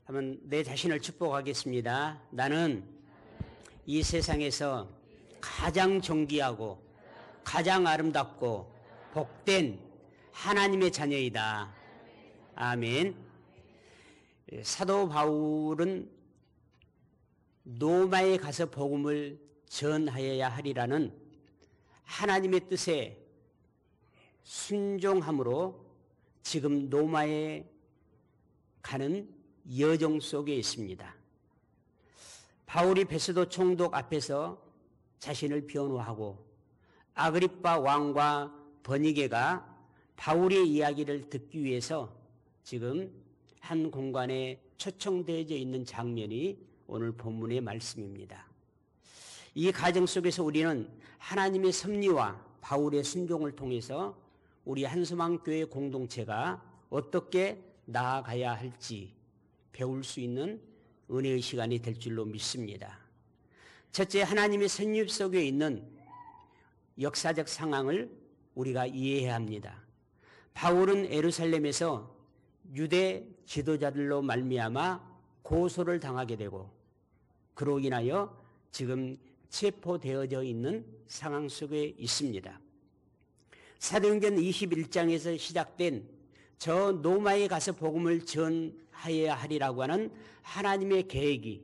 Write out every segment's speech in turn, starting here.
한번 내 자신을 축복하겠습니다. 나는 이 세상에서 가장 존귀하고 가장 아름답고 복된 하나님의 자녀이다. 아멘. 사도 바울은 로마에 가서 복음을 전하여야 하리라는 하나님의 뜻에 순종함으로 지금 로마에 가는 여정 속에 있습니다. 바울이 베스도 총독 앞에서 자신을 변호하고 아그리빠 왕과 버니게가 바울의 이야기를 듣기 위해서 지금 한 공간에 초청되어져 있는 장면이 오늘 본문의 말씀입니다. 이 과정 속에서 우리는 하나님의 섭리와 바울의 순종을 통해서 우리 한소망교회 공동체가 어떻게 나아가야 할지 배울 수 있는 은혜의 시간이 될 줄로 믿습니다. 첫째, 하나님의 섭리 속에 있는 역사적 상황을 우리가 이해해야 합니다. 바울은 예루살렘에서 유대 지도자들로 말미암아 고소를 당하게 되고 그로 인하여 지금 체포되어져 있는 상황 속에 있습니다. 사도행전 21장에서 시작된 저 로마에 가서 복음을 전하여야 하리라고 하는 하나님의 계획이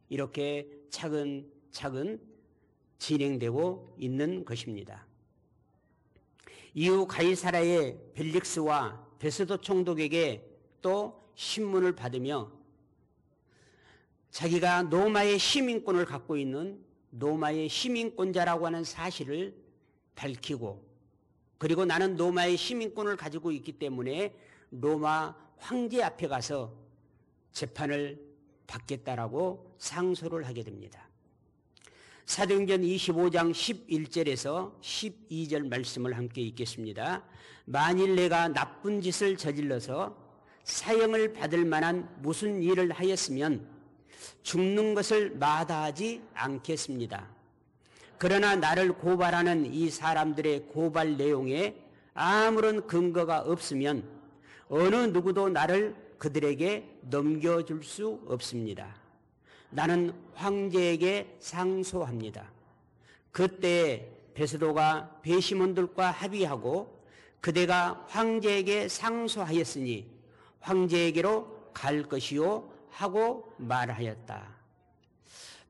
이렇게 차근차근 진행되고 있는 것입니다. 이후 가이사라의 벨릭스와 베스도 총독에게 또 신문을 받으며 자기가 로마의 시민권을 갖고 있는 로마의 시민권자라고 하는 사실을 밝히고 그리고 나는 로마의 시민권을 가지고 있기 때문에 로마 황제 앞에 가서 재판을 받겠다라고 상소를 하게 됩니다. 사도행전 25장 11절에서 12절 말씀을 함께 읽겠습니다. 만일 내가 나쁜 짓을 저질러서 사형을 받을 만한 무슨 일을 하였으면 죽는 것을 마다하지 않겠습니다. 그러나 나를 고발하는 이 사람들의 고발 내용에 아무런 근거가 없으면 어느 누구도 나를 그들에게 넘겨줄 수 없습니다. 나는 황제에게 상소합니다. 그때 베스도가 배심원들과 합의하고 그대가 황제에게 상소하였으니 황제에게로 갈 것이요 하고 말하였다.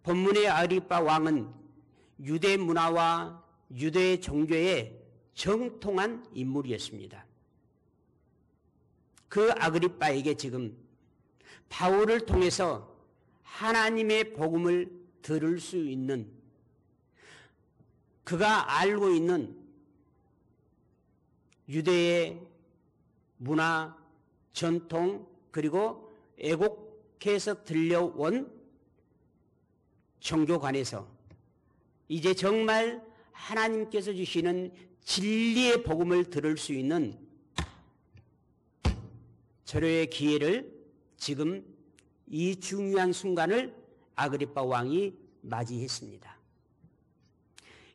본문의 아그리빠 왕은 유대 문화와 유대 종교에 정통한 인물이었습니다. 그 아그리빠에게 지금 바울을 통해서 하나님의 복음을 들을 수 있는 그가 알고 있는 유대의 문화, 전통 그리고 애곡해서 들려온 종교관에서 이제 정말 하나님께서 주시는 진리의 복음을 들을 수 있는 절호의 기회를 지금 이 중요한 순간을 아그리빠 왕이 맞이했습니다.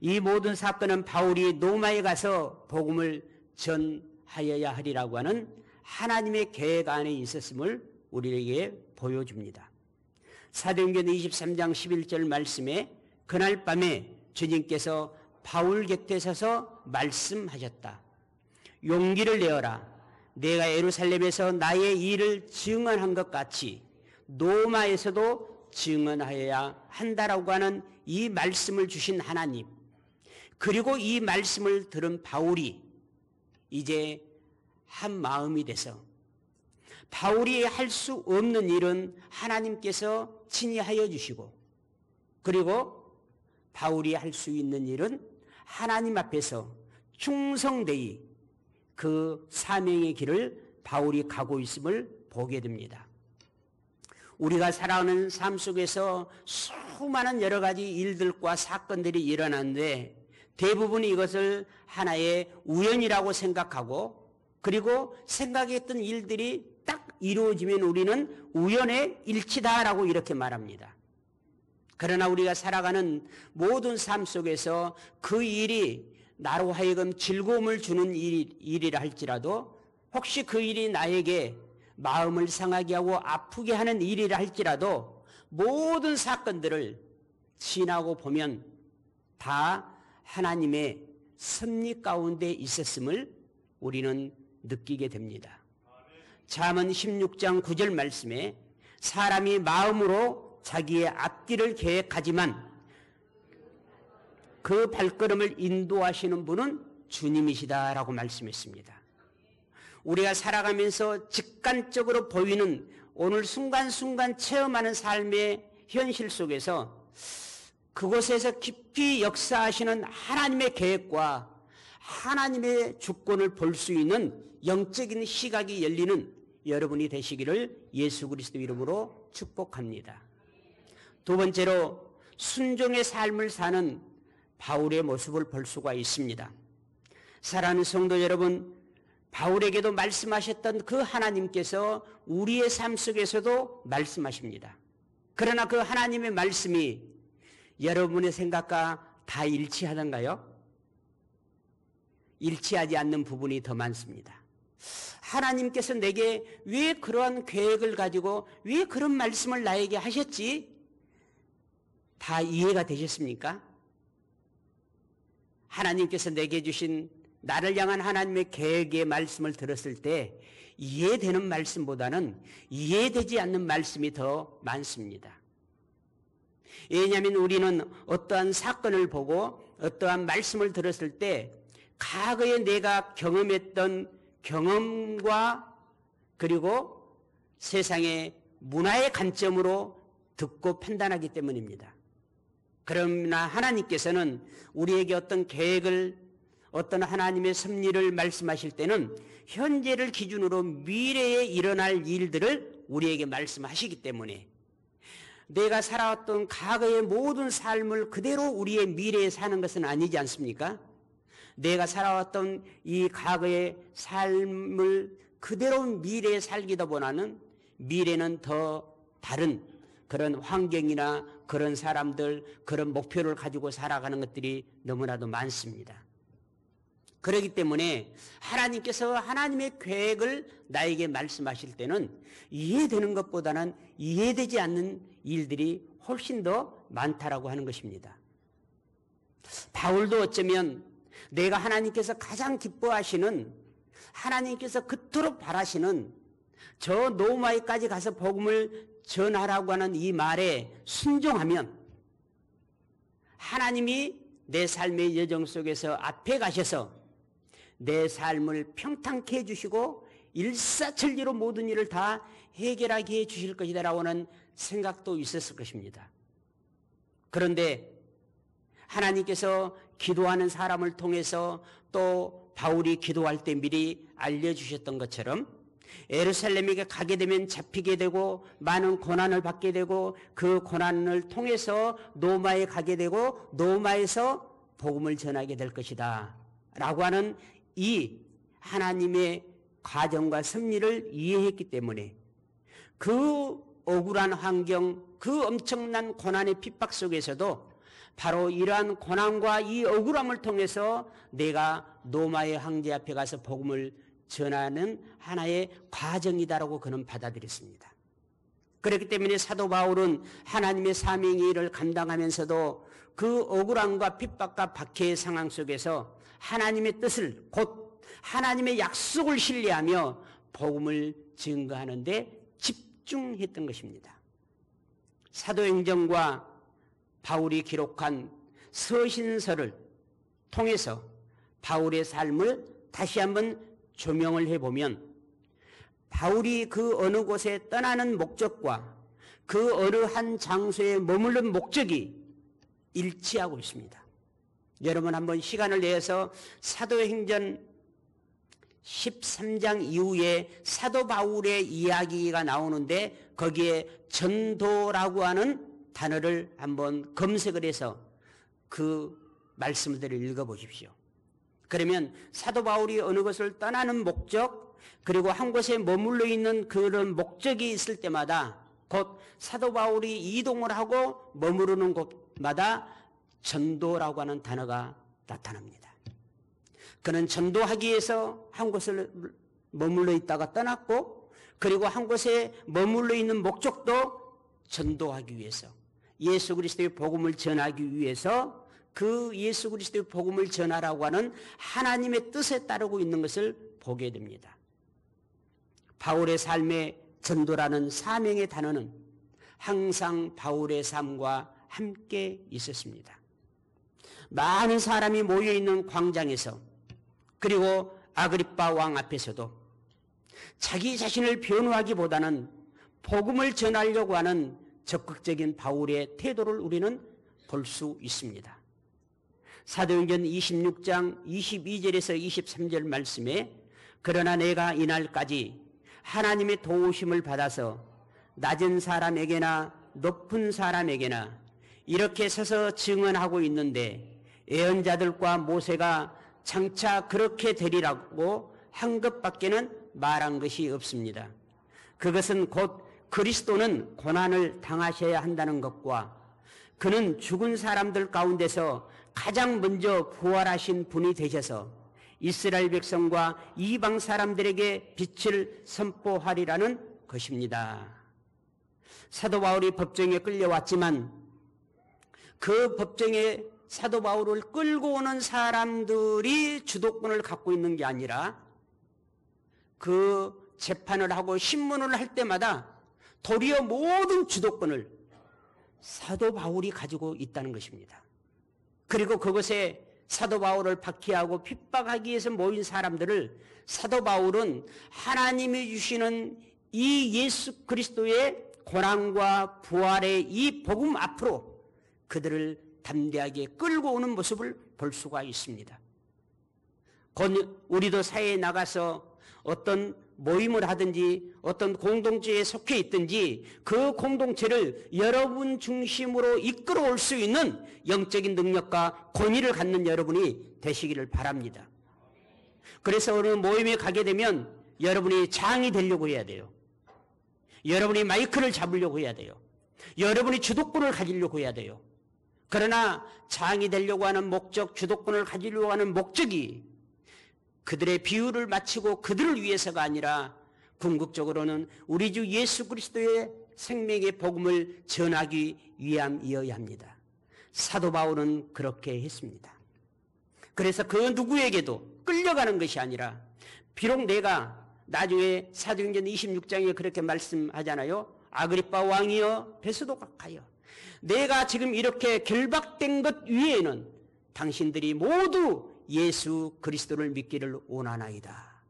이 모든 사건은 바울이 로마에 가서 복음을 전하여야 하리라고 하는 하나님의 계획 안에 있었음을 우리에게 보여줍니다. 사도행전 23장 11절 말씀에 그날 밤에 주님께서 바울 곁에 서서 말씀하셨다. 용기를 내어라. 내가 예루살렘에서 나의 일을 증언한 것 같이 로마에서도 증언하여야 한다라고 하는 이 말씀을 주신 하나님, 그리고 이 말씀을 들은 바울이 이제 한 마음이 돼서 바울이 할 수 없는 일은 하나님께서 친히 하여 주시고 그리고 바울이 할 수 있는 일은 하나님 앞에서 충성되이 그 사명의 길을 바울이 가고 있음을 보게 됩니다. 우리가 살아가는 삶 속에서 수많은 여러 가지 일들과 사건들이 일어나는데 대부분 이것을 하나의 우연이라고 생각하고 그리고 생각했던 일들이 딱 이루어지면 우리는 우연의 일치다라고 이렇게 말합니다. 그러나 우리가 살아가는 모든 삶 속에서 그 일이 나로 하여금 즐거움을 주는 일이라 할지라도 혹시 그 일이 나에게 마음을 상하게 하고 아프게 하는 일이라 할지라도 모든 사건들을 지나고 보면 다 하나님의 섭리 가운데 있었음을 우리는 느끼게 됩니다. 잠언 16장 9절 말씀에 사람이 마음으로 자기의 앞길을 계획하지만 그 발걸음을 인도하시는 분은 주님이시다라고 말씀했습니다. 우리가 살아가면서 직관적으로 보이는 오늘 순간순간 체험하는 삶의 현실 속에서 그곳에서 깊이 역사하시는 하나님의 계획과 하나님의 주권을 볼 수 있는 영적인 시각이 열리는 여러분이 되시기를 예수 그리스도 이름으로 축복합니다. 두 번째로 순종의 삶을 사는 바울의 모습을 볼 수가 있습니다. 사랑하는 성도 여러분, 바울에게도 말씀하셨던 그 하나님께서 우리의 삶 속에서도 말씀하십니다. 그러나 그 하나님의 말씀이 여러분의 생각과 다 일치하던가요? 일치하지 않는 부분이 더 많습니다. 하나님께서 내게 왜 그러한 계획을 가지고 왜 그런 말씀을 나에게 하셨지? 다 이해가 되셨습니까? 하나님께서 내게 주신 나를 향한 하나님의 계획의 말씀을 들었을 때 이해되는 말씀보다는 이해되지 않는 말씀이 더 많습니다. 왜냐하면 우리는 어떠한 사건을 보고 어떠한 말씀을 들었을 때 과거에 내가 경험했던 경험과 그리고 세상의 문화의 관점으로 듣고 판단하기 때문입니다. 그러나 하나님께서는 우리에게 어떤 계획을 어떤 하나님의 섭리를 말씀하실 때는 현재를 기준으로 미래에 일어날 일들을 우리에게 말씀하시기 때문에 내가 살아왔던 과거의 모든 삶을 그대로 우리의 미래에 사는 것은 아니지 않습니까? 내가 살아왔던 이 과거의 삶을 그대로 미래에 살기다 보다는 미래는 더 다른 그런 환경이나 그런 사람들, 그런 목표를 가지고 살아가는 것들이 너무나도 많습니다. 그렇기 때문에 하나님께서 하나님의 계획을 나에게 말씀하실 때는 이해되는 것보다는 이해되지 않는 일들이 훨씬 더 많다라고 하는 것입니다. 바울도 어쩌면 내가 하나님께서 가장 기뻐하시는 하나님께서 그토록 바라시는 저 노마이까지 가서 복음을 전하라고 하는 이 말에 순종하면 하나님이 내 삶의 여정 속에서 앞에 가셔서 내 삶을 평탄케 해주시고 일사천리로 모든 일을 다 해결하게 해주실 것이다 라고 하는 생각도 있었을 것입니다. 그런데 하나님께서 기도하는 사람을 통해서 또 바울이 기도할 때 미리 알려주셨던 것처럼 예루살렘에 가게 되면 잡히게 되고 많은 고난을 받게 되고 그 고난을 통해서 노마에 가게 되고 노마에서 복음을 전하게 될 것이다 라고 하는 이 하나님의 과정과 섭리를 이해했기 때문에 그 억울한 환경, 그 엄청난 고난의 핍박 속에서도 바로 이러한 고난과 이 억울함을 통해서 내가 노마의 황제 앞에 가서 복음을 전하는 하나의 과정이다라고 그는 받아들였습니다. 그렇기 때문에 사도 바울은 하나님의 사명의 일을 감당하면서도 그 억울함과 핍박과 박해의 상황 속에서 하나님의 뜻을 곧 하나님의 약속을 신뢰하며 복음을 증거하는 데 집중했던 것입니다. 사도행전과 바울이 기록한 서신서를 통해서 바울의 삶을 다시 한번 조명을 해보면 바울이 그 어느 곳에 떠나는 목적과 그 어느 한 장소에 머무른 목적이 일치하고 있습니다. 여러분 한번 시간을 내서 사도행전 13장 이후에 사도 바울의 이야기가 나오는데 거기에 전도라고 하는 단어를 한번 검색을 해서 그 말씀들을 읽어보십시오. 그러면 사도 바울이 어느 것을 떠나는 목적 그리고 한 곳에 머물러 있는 그런 목적이 있을 때마다 곧 사도 바울이 이동을 하고 머무르는 곳마다 전도라고 하는 단어가 나타납니다. 그는 전도하기 위해서 한 곳을 머물러 있다가 떠났고 그리고 한 곳에 머물러 있는 목적도 전도하기 위해서, 예수 그리스도의 복음을 전하기 위해서 그 예수 그리스도의 복음을 전하라고 하는 하나님의 뜻에 따르고 있는 것을 보게 됩니다. 바울의 삶의 전도라는 사명의 단어는 항상 바울의 삶과 함께 있었습니다. 많은 사람이 모여있는 광장에서, 그리고 아그리빠 왕 앞에서도 자기 자신을 변호하기보다는 복음을 전하려고 하는 적극적인 바울의 태도를 우리는 볼 수 있습니다. 사도행전 26장 22절에서 23절 말씀에 그러나 내가 이날까지 하나님의 도우심을 받아서 낮은 사람에게나 높은 사람에게나 이렇게 서서 증언하고 있는데 예언자들과 모세가 장차 그렇게 되리라고 한 것밖에는 말한 것이 없습니다. 그것은 곧 그리스도는 고난을 당하셔야 한다는 것과 그는 죽은 사람들 가운데서 가장 먼저 부활하신 분이 되셔서 이스라엘 백성과 이방 사람들에게 빛을 선포하리라는 것입니다. 사도 바울이 법정에 끌려왔지만 그 법정에 사도 바울을 끌고 오는 사람들이 주도권을 갖고 있는 게 아니라 그 재판을 하고 신문을 할 때마다 도리어 모든 주도권을 사도 바울이 가지고 있다는 것입니다. 그리고 그것에 사도 바울을 박해하고 핍박하기 위해서 모인 사람들을 사도 바울은 하나님이 주시는 이 예수 그리스도의 고난과 부활의 이 복음 앞으로 그들을 담대하게 끌고 오는 모습을 볼 수가 있습니다. 곧 우리도 사회에 나가서 어떤 모임을 하든지 어떤 공동체에 속해 있든지 그 공동체를 여러분 중심으로 이끌어올 수 있는 영적인 능력과 권위를 갖는 여러분이 되시기를 바랍니다. 그래서 어느 모임에 가게 되면 여러분이 장이 되려고 해야 돼요. 여러분이 마이크를 잡으려고 해야 돼요. 여러분이 주도권을 가지려고 해야 돼요. 그러나 장이 되려고 하는 목적, 주도권을 가지려고 하는 목적이 그들의 비유를 마치고 그들을 위해서가 아니라 궁극적으로는 우리 주 예수 그리스도의 생명의 복음을 전하기 위함이어야 합니다. 사도 바울은 그렇게 했습니다. 그래서 그 누구에게도 끌려가는 것이 아니라, 비록 내가 나중에 사도행전 26장에 그렇게 말씀하잖아요. 아그리빠 왕이여 베스도 각하여 내가 지금 이렇게 결박된 것 위에는 당신들이 모두 예수 그리스도를 믿기를 원하나이다.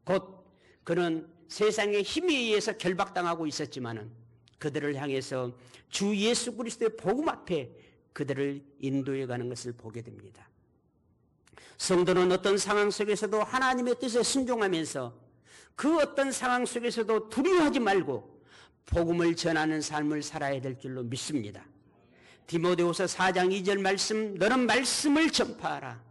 곧 그는 세상의 힘에 의해서 결박당하고 있었지만은 그들을 향해서 주 예수 그리스도의 복음 앞에 그들을 인도해 가는 것을 보게 됩니다. 성도는 어떤 상황 속에서도 하나님의 뜻에 순종하면서 그 어떤 상황 속에서도 두려워하지 말고 복음을 전하는 삶을 살아야 될 줄로 믿습니다. 디모데후서 4장 2절 말씀, 너는 말씀을 전파하라.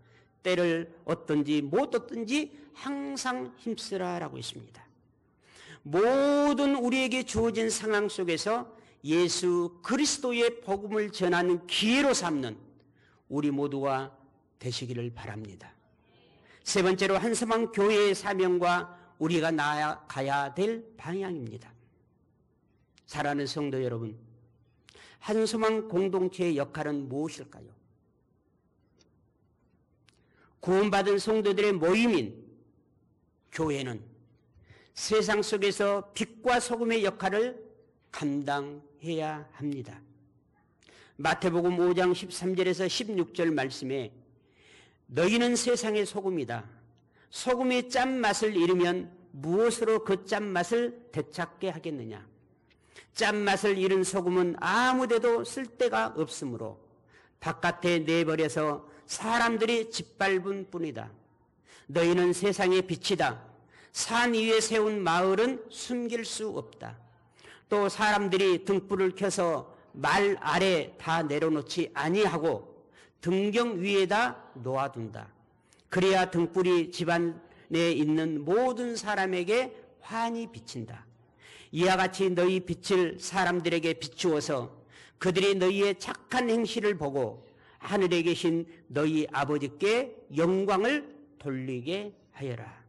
때를 얻든지 못 얻든지 항상 힘쓰라라고 있습니다. 모든 우리에게 주어진 상황 속에서 예수 그리스도의 복음을 전하는 기회로 삼는 우리 모두가 되시기를 바랍니다. 세 번째로 한서망 교회의 사명과 우리가 나아가야 될 방향입니다. 사랑하는 성도 여러분, 한소망 공동체의 역할은 무엇일까요? 구원받은 성도들의 모임인 교회는 세상 속에서 빛과 소금의 역할을 감당해야 합니다. 마태복음 5장 13절에서 16절 말씀에 너희는 세상의 소금이다. 소금이 짠맛을 잃으면 무엇으로 그 짠맛을 되찾게 하겠느냐? 짠맛을 잃은 소금은 아무데도 쓸데가 없으므로 바깥에 내버려서 사람들이 짓밟은 뿐이다. 너희는 세상의 빛이다. 산 위에 세운 마을은 숨길 수 없다. 또 사람들이 등불을 켜서 말 아래 다 내려놓지 아니하고 등경 위에다 놓아둔다. 그래야 등불이 집안에 있는 모든 사람에게 환히 비친다. 이와 같이 너희 빛을 사람들에게 비추어서 그들이 너희의 착한 행실을 보고 하늘에 계신 너희 아버지께 영광을 돌리게 하여라.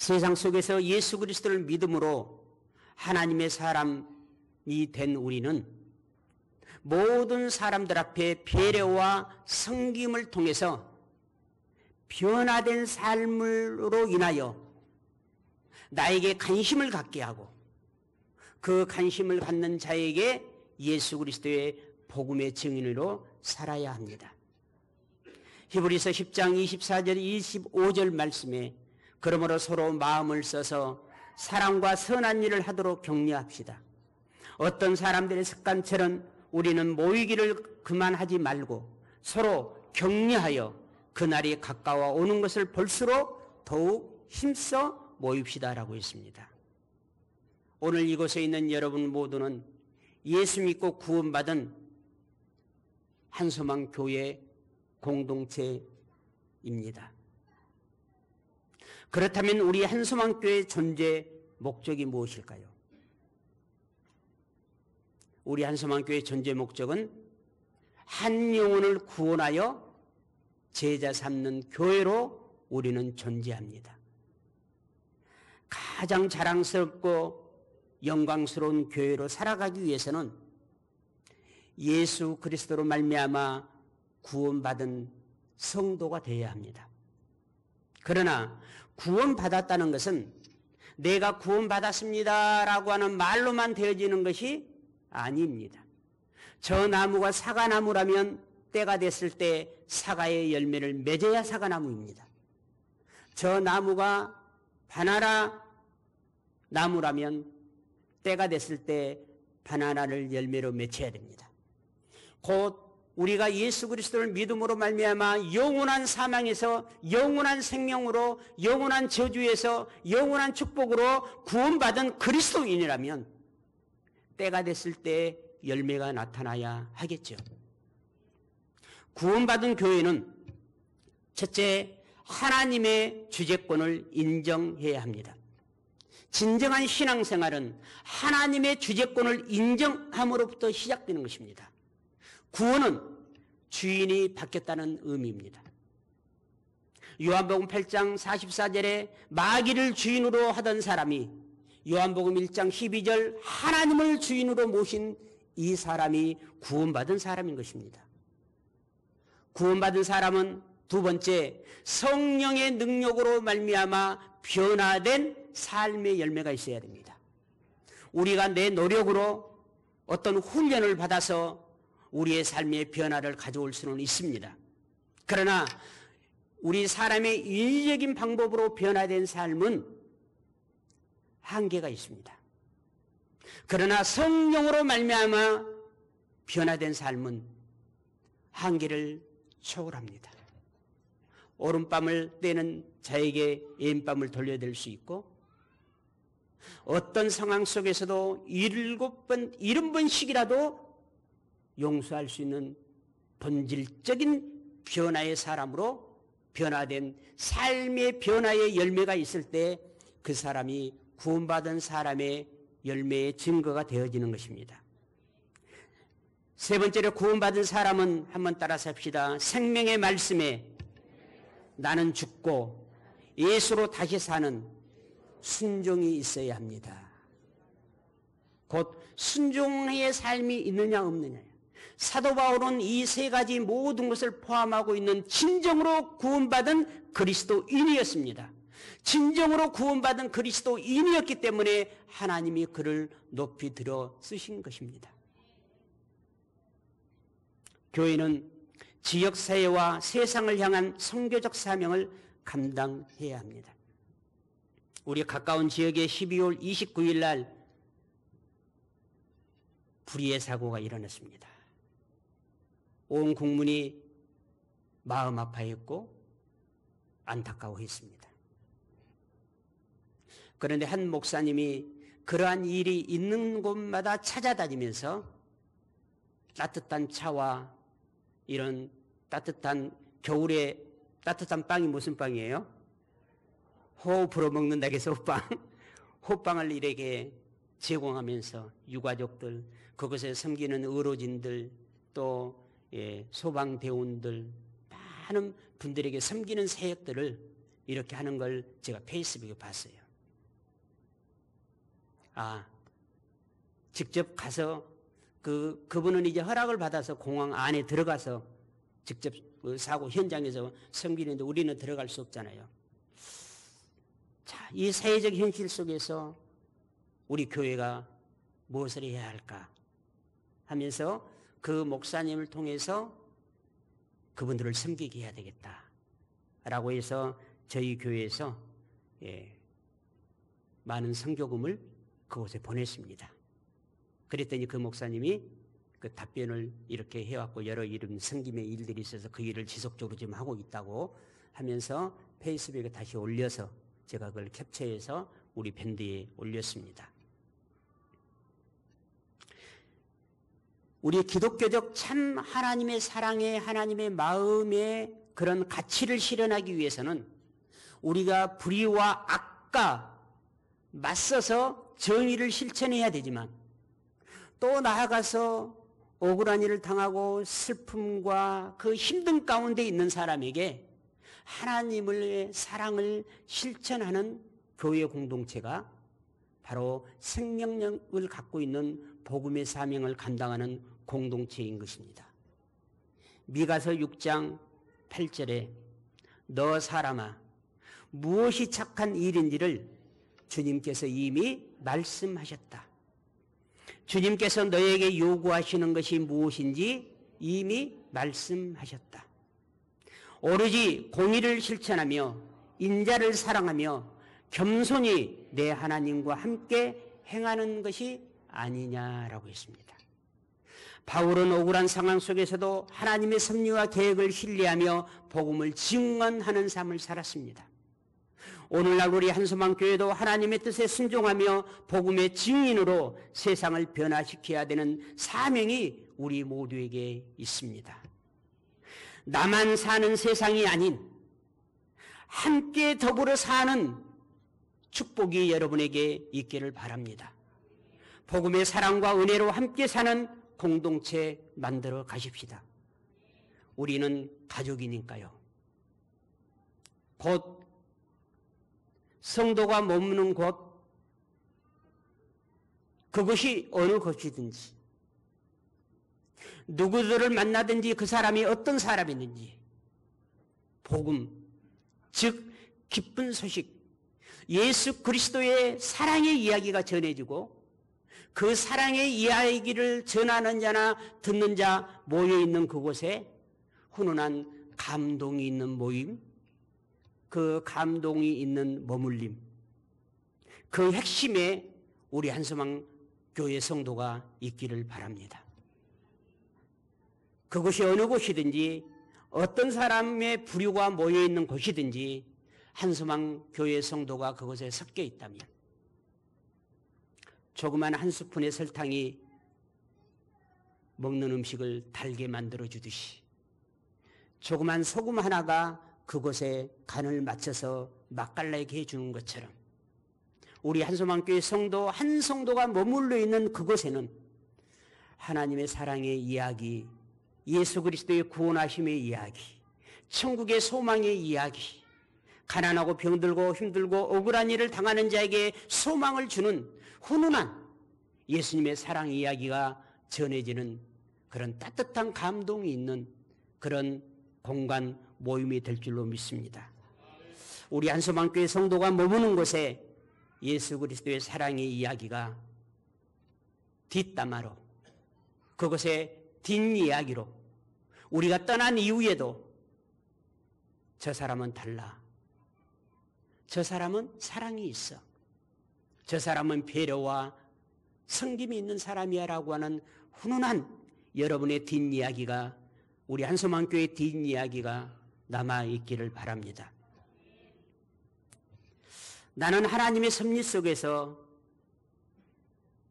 세상 속에서 예수 그리스도를 믿음으로 하나님의 사람이 된 우리는 모든 사람들 앞에 배려와 섬김을 통해서 변화된 삶으로 인하여 나에게 관심을 갖게 하고 그 관심을 갖는 자에게 예수 그리스도의 복음의 증인으로 살아야 합니다. 히브리서 10장 24절 25절 말씀에 그러므로 서로 마음을 써서 사랑과 선한 일을 하도록 격려합시다. 어떤 사람들의 습관처럼 우리는 모이기를 그만하지 말고 서로 격려하여 그날이 가까워 오는 것을 볼수록 더욱 힘써 모입시다라고 했습니다. 오늘 이곳에 있는 여러분 모두는 예수 믿고 구원받은 한소망 교회 공동체입니다. 그렇다면 우리 한소망 교회의 존재 목적이 무엇일까요? 우리 한소망 교회의 존재 목적은 한 영혼을 구원하여 제자 삼는 교회로 우리는 존재합니다. 가장 자랑스럽고 영광스러운 교회로 살아가기 위해서는 예수 그리스도로 말미암아 구원받은 성도가 되어야 합니다. 그러나 구원받았다는 것은 내가 구원받았습니다라고 하는 말로만 되어지는 것이 아닙니다. 저 나무가 사과나무라면 때가 됐을 때 사과의 열매를 맺어야 사과나무입니다. 저 나무가 바나나 나무라면 때가 됐을 때 바나나를 열매로 맺혀야 됩니다. 곧 우리가 예수 그리스도를 믿음으로 말미암아 영원한 사망에서 영원한 생명으로 영원한 저주에서 영원한 축복으로 구원받은 그리스도인이라면 때가 됐을 때 열매가 나타나야 하겠죠. 구원받은 교회는 첫째, 하나님의 주재권을 인정해야 합니다. 진정한 신앙생활은 하나님의 주재권을 인정함으로부터 시작되는 것입니다. 구원은 주인이 바뀌었다는 의미입니다. 요한복음 8장 44절에 마귀를 주인으로 하던 사람이 요한복음 1장 12절 하나님을 주인으로 모신 이 사람이 구원받은 사람인 것입니다. 구원받은 사람은 두 번째, 성령의 능력으로 말미암아 변화된 삶의 열매가 있어야 됩니다. 우리가 내 노력으로 어떤 훈련을 받아서 우리의 삶의 변화를 가져올 수는 있습니다. 그러나 우리 사람의 인위적인 방법으로 변화된 삶은 한계가 있습니다. 그러나 성령으로 말미암아 변화된 삶은 한계를 초월합니다. 오른밤을 떼는 자에게 왼밤을 돌려댈 수 있고 어떤 상황 속에서도 7번, 70번씩이라도 용서할 수 있는 본질적인 변화의 사람으로 변화된 삶의 변화의 열매가 있을 때 그 사람이 구원받은 사람의 열매의 증거가 되어지는 것입니다. 세 번째로 구원받은 사람은 한번 따라서 합시다. 생명의 말씀에 나는 죽고 예수로 다시 사는 순종이 있어야 합니다. 곧 순종의 삶이 있느냐 없느냐. 사도 바울은 이 세 가지 모든 것을 포함하고 있는 진정으로 구원받은 그리스도인이었습니다. 진정으로 구원받은 그리스도인이었기 때문에 하나님이 그를 높이 들어 쓰신 것입니다. 교회는 지역사회와 세상을 향한 선교적 사명을 감당해야 합니다. 우리 가까운 지역에 12월 29일 날 불의의 사고가 일어났습니다. 온 국민이 마음 아파했고 안타까워했습니다. 그런데 한 목사님이 그러한 일이 있는 곳마다 찾아다니면서 따뜻한 차와 이런 따뜻한 겨울에 따뜻한 빵이 무슨 빵이에요? 호 불어먹는다고 해서 호빵을 이렇게 제공하면서 유가족들, 그것에 섬기는 의료진들, 또 소방대원들, 많은 분들에게 섬기는 사역들을 이렇게 하는 걸 제가 페이스북에 봤어요. 직접 가서 그분은 이제 허락을 받아서 공항 안에 들어가서 직접 사고 현장에서 섬기는데 우리는 들어갈 수 없잖아요. 자, 이 사회적 현실 속에서 우리 교회가 무엇을 해야 할까 하면서 그 목사님을 통해서 그분들을 섬기게 해야 되겠다라고 해서 저희 교회에서 많은 선교금을 그곳에 보냈습니다. 그랬더니 그 목사님이 그 답변을 이렇게 해왔고 여러 이런 섬김의 일들이 있어서 그 일을 지속적으로 지금 하고 있다고 하면서 페이스북에 다시 올려서 제가 그걸 캡처해서 우리 밴드에 올렸습니다. 우리 기독교적 참 하나님의 사랑에 하나님의 마음에 그런 가치를 실현하기 위해서는 우리가 불의와 악과 맞서서 정의를 실천해야 되지만 또 나아가서 억울한 일을 당하고 슬픔과 그 힘든 가운데 있는 사람에게 하나님의 사랑을 실천하는 교회 공동체가 바로 생명력을 갖고 있는 복음의 사명을 감당하는 공동체인 것입니다. 미가서 6장 8절에 너 사람아 무엇이 착한 일인지를 주님께서 이미 말씀하셨다. 주님께서 너에게 요구하시는 것이 무엇인지 이미 말씀하셨다. 오로지 공의를 실천하며 인자를 사랑하며 겸손히 내 하나님과 함께 행하는 것이 아니냐라고 했습니다. 바울은 억울한 상황 속에서도 하나님의 섭리와 계획을 신뢰하며 복음을 증언하는 삶을 살았습니다. 오늘날 우리 한소망교회도 하나님의 뜻에 순종하며 복음의 증인으로 세상을 변화시켜야 되는 사명이 우리 모두에게 있습니다. 나만 사는 세상이 아닌 함께 더불어 사는 축복이 여러분에게 있기를 바랍니다. 복음의 사랑과 은혜로 함께 사는 공동체 만들어 가십시다. 우리는 가족이니까요. 곧 성도가 머무는 곳, 그것이 어느 곳이든지 누구들을 만나든지 그 사람이 어떤 사람이든지 복음, 즉 기쁜 소식, 예수 그리스도의 사랑의 이야기가 전해지고 그 사랑의 이야기를 전하는 자나 듣는 자 모여있는 그곳에 훈훈한 감동이 있는 모임, 그 감동이 있는 머물림, 그 핵심에 우리 한소망 교회 성도가 있기를 바랍니다. 그것이 어느 곳이든지 어떤 사람의 부류가 모여있는 곳이든지 한소망 교회 성도가 그곳에 섞여 있다면 조그만 한 스푼의 설탕이 먹는 음식을 달게 만들어 주듯이 조그만 소금 하나가 그곳에 간을 맞춰서 맛깔나게 해주는 것처럼 우리 한소망교회 성도 한 성도가 머물러 있는 그곳에는 하나님의 사랑의 이야기, 예수 그리스도의 구원하심의 이야기, 천국의 소망의 이야기, 가난하고 병들고 힘들고 억울한 일을 당하는 자에게 소망을 주는 훈훈한 예수님의 사랑 이야기가 전해지는 그런 따뜻한 감동이 있는 그런 공간 모임이 될 줄로 믿습니다. 우리 한소망교회 성도가 머무는 곳에 예수 그리스도의 사랑의 이야기가 뒷담화로 그것의 뒷이야기로 우리가 떠난 이후에도 저 사람은 달라. 저 사람은 사랑이 있어. 저 사람은 배려와 섬김이 있는 사람이야 라고 하는 훈훈한 여러분의 뒷이야기가 우리 한소망교회의 뒷이야기가 남아있기를 바랍니다. 나는 하나님의 섭리 속에서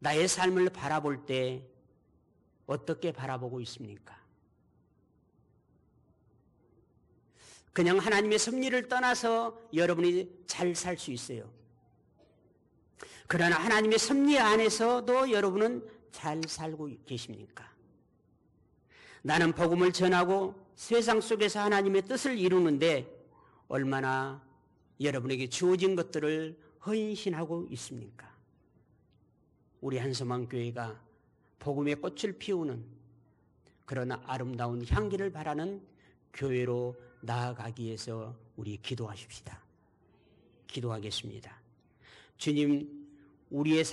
나의 삶을 바라볼 때 어떻게 바라보고 있습니까? 그냥 하나님의 섭리를 떠나서 여러분이 잘 살 수 있어요. 그러나 하나님의 섭리 안에서도 여러분은 잘 살고 계십니까? 나는 복음을 전하고 세상 속에서 하나님의 뜻을 이루는데 얼마나 여러분에게 주어진 것들을 헌신하고 있습니까? 우리 한소망교회가 복음의 꽃을 피우는 그러나 아름다운 향기를 바라는 교회로 나아가기 위해서 우리 기도하십시다. 기도하겠습니다. 주님, 우리의